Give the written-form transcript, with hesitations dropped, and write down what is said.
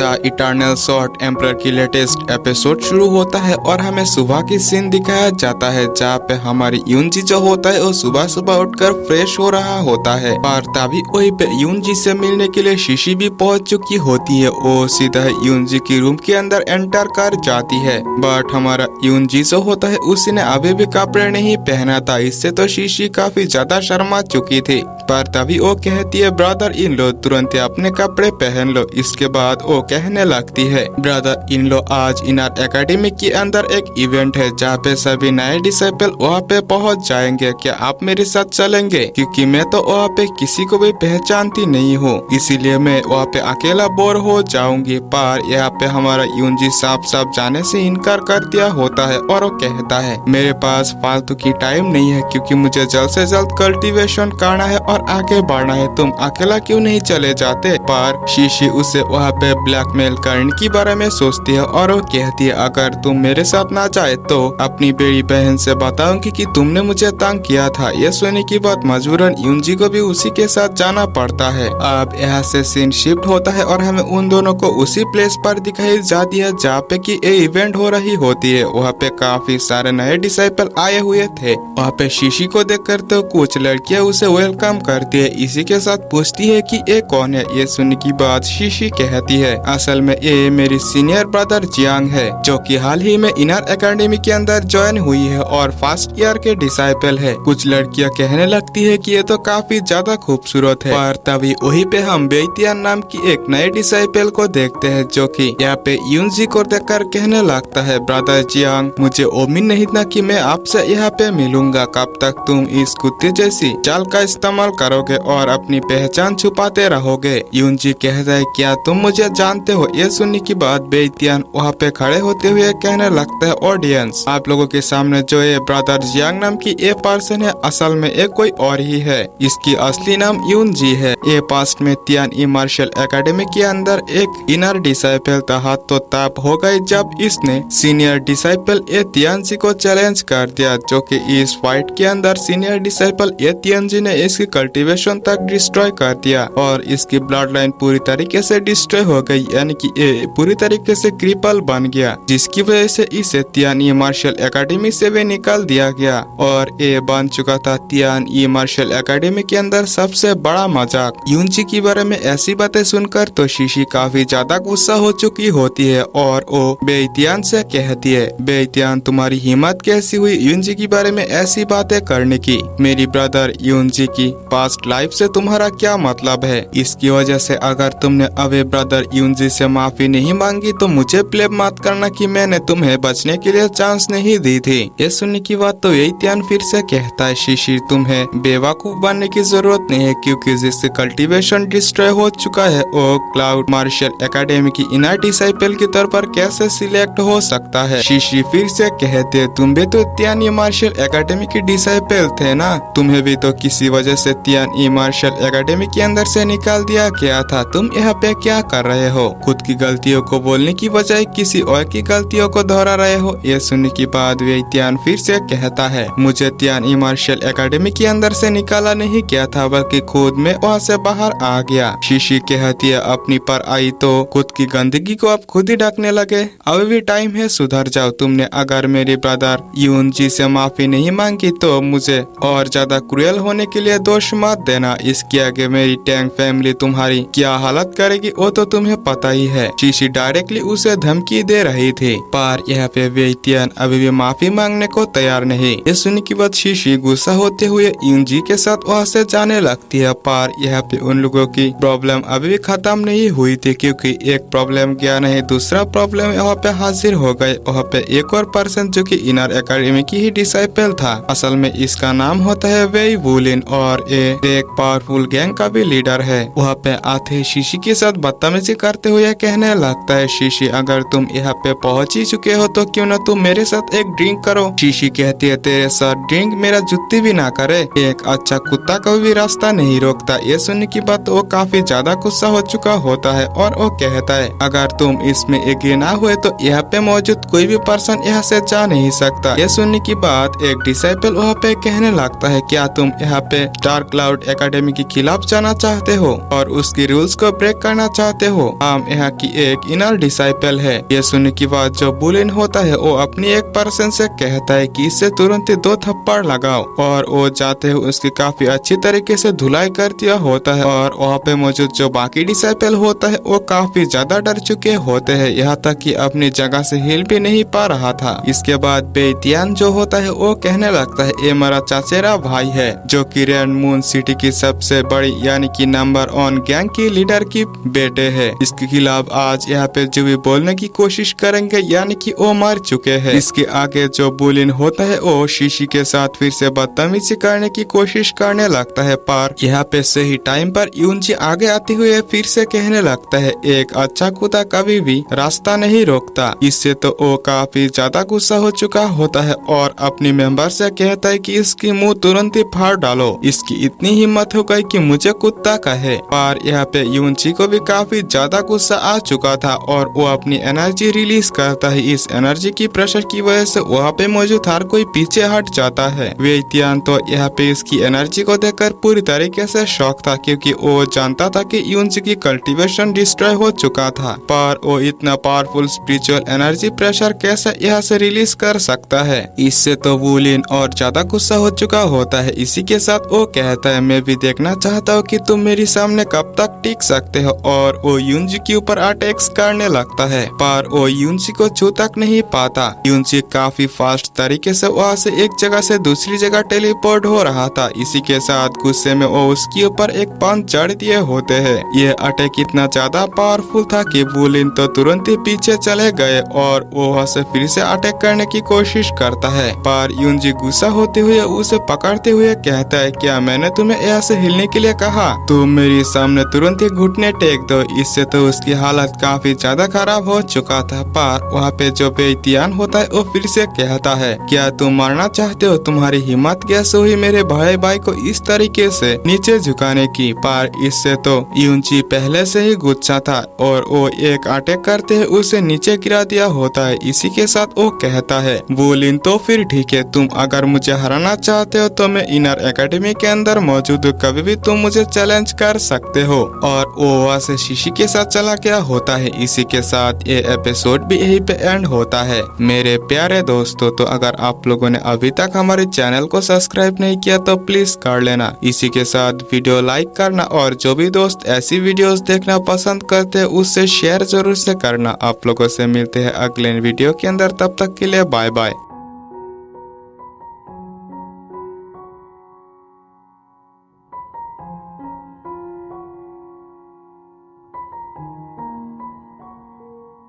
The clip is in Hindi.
द इटर्नल शॉर्ट एम्परर की लेटेस्ट एपिसोड शुरू होता है और हमें सुबह की सीन दिखाया जाता है जहाँ पे हमारी यूनजी जो होता है वो सुबह सुबह उठकर फ्रेश हो रहा होता है और तभी वहीं पे यूनजी से मिलने के लिए शीशी भी पहुंच चुकी होती है। वो सीधा यूनजी की रूम के अंदर एंटर कर जाती है, बट हमारा यूनजी जो होता है उसने अभी भी कपड़े नहीं पहना था। इससे तो शीशी काफी ज्यादा शर्मा चुकी थी, पर तभी वो कहती है ब्रदर इन लो तुरंत अपने कपड़े पहन लो। इसके बाद वो कहने लगती है ब्रदर इन लो आज इनर एकेडमी के अंदर एक इवेंट है जहाँ पे सभी नए डिसाइपल वहाँ पे पहुँच जाएंगे, क्या आप मेरे साथ चलेंगे? क्योंकि मैं तो वहाँ पे किसी को भी पहचानती नहीं हूँ, इसीलिए मैं वहाँ पे अकेला बोर हो जाऊंगी। पर यहाँ पे हमारा यूनजी साफ साफ जाने से इनकार कर दिया होता है और वो कहता है मेरे पास फालतू की टाइम नहीं है क्योंकि मुझे जल्द से जल्द कल्टीवेशन करना है और आगे बढ़ना है, तुम अकेला क्यों नहीं चले जाते? पर शीशी उसे वहाँ पे ब्लैकमेल करने के बारे में सोचती है और वो कहती है अगर तुम मेरे साथ ना जाए तो अपनी बड़ी बहन से बताऊंगी कि तुमने मुझे तंग किया था। ये सुनने की बात मजबूरन यूनजी को भी उसी के साथ जाना पड़ता है। अब यहाँ से सीन शिफ्ट होता है और हमें उन दोनों को उसी प्लेस पर दिखाई जाती है जहाँ पे की ये इवेंट हो रही होती है। वहाँ पे काफी सारे नए डिसाइपल आए हुए थे। वहाँ पे शीशी को देखकर तो कुछ लड़कियां उसे वेलकम करती है, इसी के साथ पूछती है कि ये कौन है। ये सुनने की बात शीशी कहती है असल में ये मेरी सीनियर ब्रदर जियांग है जो कि हाल ही में इनर एकेडमी के अंदर ज्वाइन हुई है और फर्स्ट ईयर के डिसाइपल है। कुछ लड़कियां कहने लगती है कि ये तो काफी ज्यादा खूबसूरत है, पर तभी वहीं पे हम बेइतियान नाम की एक नए डिसाइपल को देखते हैं जो कि यहाँ पे यूनजी को देखकर कहने लगता है ब्रदर जियांग मुझे उम्मीद नहीं था कि मैं आपसे यहाँ पे मिलूंगा, कब तक तुम इस कुत्ते जैसी चाल का इस्तेमाल करोगे और अपनी पहचान छुपाते रहोगे? यूनजी कहता है क्या तुम मुझे जानते हो? ये सुनने की बात बेइतियान वहाँ पे खड़े होते हुए कहने लगता है ऑडियंस आप लोगों के सामने जो ये ब्रदर जियांग नाम की ये पर्सन है असल में एक कोई और ही है, इसकी असली नाम यूनजी है। ये पास्ट में तियान ई मार्शल एकेडमी के अंदर एक इनर डिसाइपल था। हाथ तो ताप हो गई जब इसने सीनियर डिसाइपल ए तियानजी को चैलेंज कर दिया, जो कि इस फाइट के अंदर सीनियर डिसाइपल ए तियानजी ने इसकी कल्टीवेशन तक डिस्ट्रॉय कर दिया और इसकी ब्लड लाइन पूरी तरीके से डिस्ट्रॉय हो गई, यानी कि ये पूरी तरीके से क्रिपल बन गया, जिसकी वजह से इसे तियान ई मार्शल एकेडमी से भी निकाल दिया गया और ये बन चुका था तियान ई मार्शल एकेडमी के अंदर सबसे बड़ा मजाक। यूनजी के बारे में ऐसी बातें सुनकर तो शीशी काफी ज्यादा गुस्सा हो चुकी होती है और वो बेइतियान से कहती है बेइतियान तुम्हारी हिम्मत कैसी हुई यूनजी के बारे में ऐसी बातें करने की? मेरी ब्रदर यूनजी की पास्ट लाइफ से तुम्हारा क्या मतलब है? इसकी वजह से अगर तुमने अबे ब्रदर यूनजी से माफी नहीं मांगी तो मुझे ब्लेम मत करना कि मैंने तुम्हें बचने के लिए चांस नहीं दी थी। ये सुनने की बात तो बेइतियान फिर से कहता है शीशी तुम्हें बेवकूफ बनने की जरूरत नहीं है क्योंकि जिससे कल्टीवेशन डिस्ट्रॉय हो चुका है वो क्लाउड मार्शल एकेडमी की इनर डिसाइपल के तौर पर कैसे सिलेक्ट हो सकता है? शीशी फिर से कहते तुम भी तो तियान ई मार्शल एकेडमी की डिसाइपल थे ना, तुम्हें भी तो किसी वजह से तियान ई मार्शल एकेडमी के अंदर से निकाल दिया गया था, तुम यहाँ पे क्या कर रहे हो? खुद की गलतियों को बोलने की बजाय किसी और की गलतियों को दोहरा रहे हो। ये सुनने की बाद बेइतियान फिर से कहता है मुझे तियान ई मार्शल एकेडमी के अंदर से निकाला नहीं गया था बल्कि खुद में वहाँ से बाहर आ गया। शीशी कहती है अपनी पर आई तो खुद की गंदगी को आप खुद ही ढकने लगे, अभी भी टाइम है सुधर जाओ। तुमने अगर मेरे ब्रदर यूनजी से माफी नहीं मांगी तो मुझे और ज्यादा क्रूएल होने के लिए दोष मत देना, इसके आगे मेरी टैंक फैमिली तुम्हारी क्या हालत करेगी वो तो तुम्हें पता ही है। शीशी डायरेक्टली उसे धमकी दे रही थी, पर यहाँ पे बेइतियान अभी भी माफी मांगने को तैयार नहीं। ये सुनने के बाद शीशी गुस्सा होते हुए यूनजी के साथ वहाँ से जाने लगती है, पर यहाँ पे उन लोगों की प्रॉब्लम अभी भी खत्म नहीं हुई थी क्योंकि एक प्रॉब्लम गया नहीं दूसरा प्रॉब्लम यहाँ पे हाजिर हो गए। वहाँ पे एक और पर्सन जो कि इनर एकेडमी की ही डिसाइपल था, असल में इसका नाम होता है वेई वुलिन और ये एक पावरफुल गैंग का भी लीडर है। वहाँ पे आते शीशी के साथ बदतमीजी करते हुए कहने लगता है शीशी अगर तुम यहाँ पे पहुँच ही चुके हो तो क्यों ना तुम मेरे साथ एक ड्रिंक करो? शीशी कहती है तेरे साथ ड्रिंक मेरा जुत्ती भी ना करे, एक अच्छा कुत्ता कभी भी रास्ता नहीं रोकता। ये सुनने की बात वो काफी ज्यादा गुस्सा हो चुका होता है और वो कहता है अगर तुम इसमें एग्री ना हुए तो यहाँ पे मौजूद कोई भी पर्सन यहाँ से जा नहीं सकता। ये सुनने की बात एक डिसाइपल वहाँ पे कहने लगता है क्या तुम यहाँ पे डार्क क्लाउड एकेडमी के खिलाफ जाना चाहते हो और उसकी रूल्स को ब्रेक करना चाहते हो? नाम यहाँ की एक इनर डिसाइपल है। ये सुनने की बाद जो बुलिन होता है वो अपनी एक पर्सन से कहता है कि इससे तुरंत ही 2 थप्पड़ लगाओ, और वो जाते हैं उसकी काफी अच्छी तरीके से धुलाई कर दिया होता है। और वहाँ पे मौजूद जो बाकी डिसाइपल होता है वो काफी ज्यादा डर चुके होते हैं, यहाँ तक कि अपनी जगह से हिल भी नहीं पा रहा था। इसके बाद बेइतियान जो होता है वो कहने लगता है ये मेरा चचेरा भाई है जो कि रेड मून सिटी की सबसे बड़ी यानी कि नंबर 1 गैंग की लीडर की बेटे है। इसके खिलाफ आज यहाँ पे जो भी बोलने की कोशिश करेंगे यानी कि वो मर चुके हैं। इसके आगे जो बुलिन होता है वो शीशी के साथ फिर से बदतमीजी करने की कोशिश करने लगता है, पर यहाँ पे सही टाइम पर यूनजी आगे आते हुए फिर से कहने लगता है एक अच्छा कुत्ता कभी भी रास्ता नहीं रोकता। इससे तो वो काफी ज्यादा गुस्सा हो चुका होता है और अपनी मेंबर से कहता है कि इसकी मुंह तुरंत ही फाड़ डालो, इसकी इतनी हिम्मत हो गई कि मुझे कुत्ता कहे। पर यहाँ पे यूनजी को भी काफी ज्यादा गुस्सा आ चुका था और वो अपनी एनर्जी रिलीज करता है। इस एनर्जी की प्रेशर की वजह से वहाँ पे मौजूद हर कोई पीछे हट जाता है। वेइतियान तो यहाँ पे इसकी एनर्जी को देखकर पूरी तरीके से शॉक था, क्योंकि वो जानता था कि यूनजी की कल्टीवेशन डिस्ट्रॉय हो चुका था, पर वो इतना पावरफुल स्पिरिचुअल एनर्जी प्रेशर कैसे यहाँ से रिलीज कर सकता है। इससे तो वुलिन और ज्यादा गुस्सा हो चुका होता है। इसी के साथ वो कहता है मैं भी देखना चाहता हूँ कि तुम मेरे सामने कब तक टिक सकते हो, और वो यूनजी के ऊपर अटैक्स करने लगता है, पर वो यूनजी को छू तक नहीं पाता। यूनजी काफी फास्ट तरीके से वहाँ से एक जगह से दूसरी जगह टेलीपोर्ट हो रहा था। इसी के साथ गुस्से में वो उसके ऊपर एक पंच जड़ दिए होते हैं। ये अटैक इतना ज्यादा पावरफुल था कि बुलिन तो तुरंत ही पीछे चले गए और वो वहाँ से फिर से अटैक करने की कोशिश करता है, पर यूनजी गुस्सा होते हुए उसे पकड़ते हुए कहता है क्या मैंने तुम्हें यहाँ से हिलने के लिए कहा, तुम मेरे सामने तुरंत ही घुटने टेक दो। इससे तो उसकी हालत काफी ज्यादा खराब हो चुका था, पर वहाँ पे जो बेइतियान होता है वो फिर से कहता है क्या तुम मरना चाहते हो, तुम्हारी हिम्मत कैसे हुई मेरे बड़े भाई को इस तरीके से नीचे झुकाने की। पर इससे तो यूनजी पहले से ही गुस्सा था और वो एक अटैक करते हैं उसे नीचे गिरा दिया होता है। इसी के साथ वो कहता है बुलिन तो फिर ठीक है, तुम अगर मुझे हराना चाहते हो तो मैं इनर एकेडमी के अंदर मौजूद हूँ, कभी भी तुम मुझे चैलेंज कर सकते हो। और वो वहाँ से शीशी के साथ चला गया होता है। इसी के साथ ये एपिसोड भी यहीं पे एंड होता है। मेरे प्यारे दोस्तों, तो अगर आप लोगों ने अभी तक हमारे चैनल को सब्सक्राइब नहीं किया तो प्लीज कर लेना। इसी के साथ वीडियो लाइक करना और जो भी दोस्त ऐसी वीडियोस देखना पसंद करते हैं उससे शेयर जरूर से करना। आप लोगों से मिलते हैं अगले वीडियो के अंदर, तब तक के लिए बाय बाय।